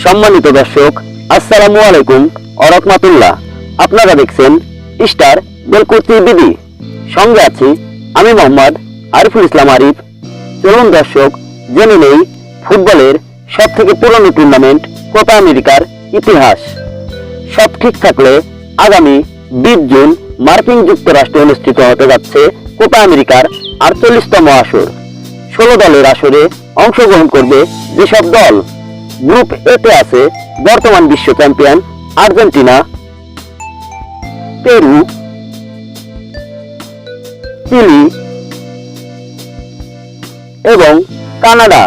সম্মানিত দর্শক, আসসালামু আলাইকুম ওয়া রাহমাতুল্লাহ। আপনারা দেখছেন স্টার বেলকুর্তি বিডি। সঙ্গে আছি আমি মোহাম্মদ আরিফুল ইসলাম আরিফ। চলুন দর্শক, জেনে নেই ফুটবলের সবথেকে পুরনো টুর্নামেন্ট কোপা আমেরিকার ইতিহাস। সব ঠিক থাকলে আগামী 20 জুন মার্কিন যুক্তরাষ্ট্রে অনুষ্ঠিত হতে যাচ্ছে কোপা আমেরিকার 48তম আসর। 16 দলের আসরে অংশগ্রহণ করবে যেসব দল: গ্রুপ এতে আছে বর্তমান বিশ্ব চ্যাম্পিয়ন আর্জেন্টিনা, পেরু, চিলি এবং কানাডা।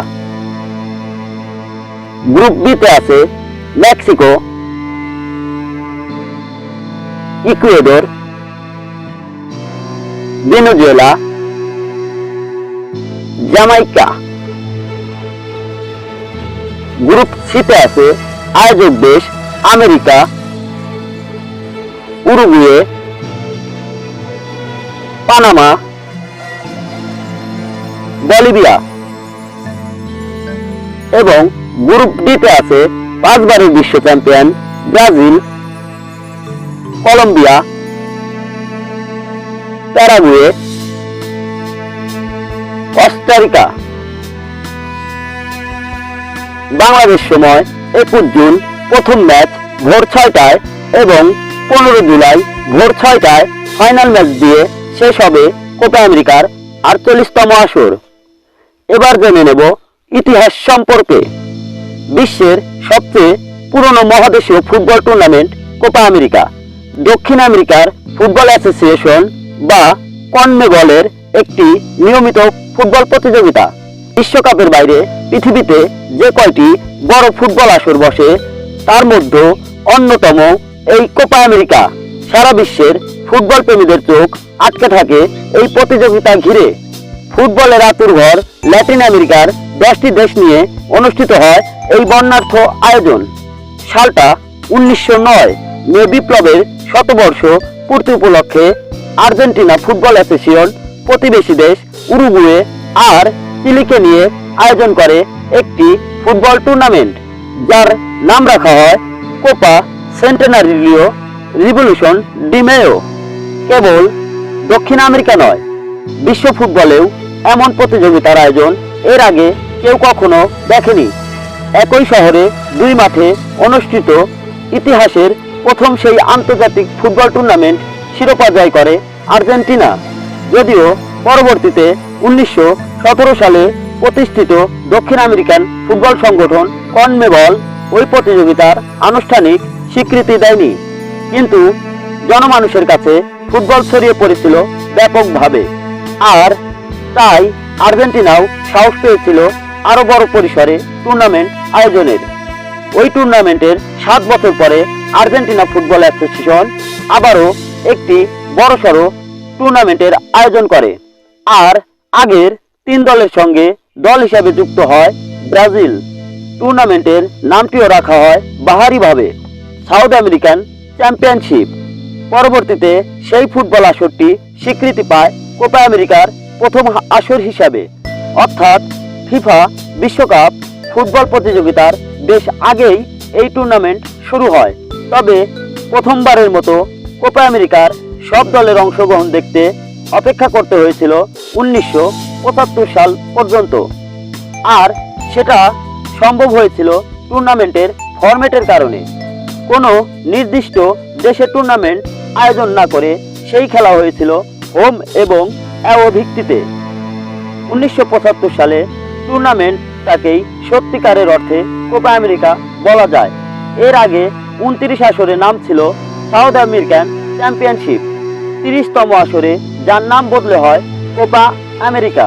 গ্রুপ বিতে আছে Mexico, Ecuador, Venezuela, Jamaica. Group সিতে আছে আয়োজক দেশ আমেরিকা, উরুগুয়ে, পানামা, বলিভিয়া এবং গ্রুপ ডিতে আছে 5 বারের বিশ্ব champion Brazil, Colombia, Paraguay, Costa Rica. Bangladesh সময় 21 জুন প্রথম ম্যাচ ভোর 6টায় এবং 15 জুলাই ভোর 6টায় ফাইনাল ম্যাচ দিয়ে শেষ হবে কোপা আমেরিকার 48তম আসর। এবার জেনে নেব ইতিহাস সম্পর্কে। বিশ্বের সবচেয়ে পুরনো মহাদেশীয় ফুটবল টুর্নামেন্ট কোপা আমেরিকা দক্ষিণ আমেরিকার ফুটবল অ্যাসোসিয়েশন বা কনমেবলের একটি নিয়মিত ফুটবল প্রতিযোগিতা। বিশ্বকাপের বাইরে পৃথিবীতে যে কয়টি বড় ফুটবল আসর বসে তার মধ্যে অন্যতম এই কোপা আমেরিকা। সারা বিশ্বের ফুটবল প্রেমীদের চোখ আটকে থাকে এই প্রতিযোগিতা ঘিরে। ফুটবলের আতুরঘর ল্যাটিন আমেরিকার 10টি দেশ নিয়ে অনুষ্ঠিত হয় এই বর্ণাঢ্য আয়োজন। সালটা 1909। মে বিপ্লবের শতবর্ষ পূর্তি উপলক্ষে আর্জেন্টিনা ফুটবল অ্যাসোসিয়েশন প্রতিবেশী দেশ উরুগুয়ে আর চিলিকে নিয়ে আয়োজন করে একটি ফুটবল টুর্নামেন্ট, যার নাম রাখা হয় কোপা সেন্টেনারিও রিভলিউশন ডি মেয়ো। কেবল দক্ষিণ আমেরিকা নয়, বিশ্ব ফুটবলেও এমন প্রতিযোগিতার আয়োজন এর আগে কেউ কখনো দেখেনি। একই শহরে 2 মাঠে অনুষ্ঠিত ইতিহাসের প্রথম সেই আন্তর্জাতিক ফুটবল টুর্নামেন্ট শিরোপা জয় করে আর্জেন্টিনা। যদিও পরবর্তীতে 1917 সালে প্রতিষ্ঠিত দক্ষিণ আমেরিকান ফুটবল সংগঠন কনমেবল ওই প্রতিযোগিতার আনুষ্ঠানিক স্বীকৃতি দেয়নি, কিন্তু জনমানুষের কাছে ফুটবল ছড়িয়ে পড়েছিল ব্যাপকভাবে। আর তাই আর্জেন্টিনাও সাহস পেয়েছিল আরো বড় পরিসরে টুর্নামেন্ট আয়োজনের। ওই টুর্নামেন্টের 7 বছর পরে আর্জেন্টিনা ফুটবল অ্যাসোসিয়েশন আবারও একটি বড়সড় টুর্নামেন্টের আয়োজন করে। আর আগের 3 দলের সঙ্গে দল হিসাবে যুক্ত হয় ব্রাজিল। টুর্নামেন্টের নামটিও রাখা হয় বাহারিভাবে সাউথ আমেরিকান চ্যাম্পিয়নশিপ। পরবর্তীতে সেই ফুটবল আসরটি স্বীকৃতি পায় কোপা আমেরিকার প্রথম আসর হিসাবে। অর্থাৎ ফিফা বিশ্বকাপ ফুটবল প্রতিযোগিতার বেশ আগেই এই টুর্নামেন্ট শুরু হয়। তবে প্রথমবারের মতো কোপা আমেরিকার সব দলের অংশগ্রহণ দেখতে অপেক্ষা করতে হয়েছিল 1975 সাল পর্যন্ত। আর সেটা সম্ভব হয়েছিল টুর্নামেন্টের ফরম্যাটের কারণে। কোনো নির্দিষ্ট দেশে টুর্নামেন্ট আয়োজন না করে সেই খেলা হয়েছিল হোম এবং অ্যাওয়ে ভিত্তিতে। 1975 সালে টুর্নামেন্টটাকেই সত্যিকারের অর্থে কোপা আমেরিকা বলা যায়। এর আগে 29 আসরে নাম ছিল সাউথ আমেরিকান চ্যাম্পিয়নশিপ। 30তম আসরে যার নাম বদলে হয় কোপা আমেরিকা।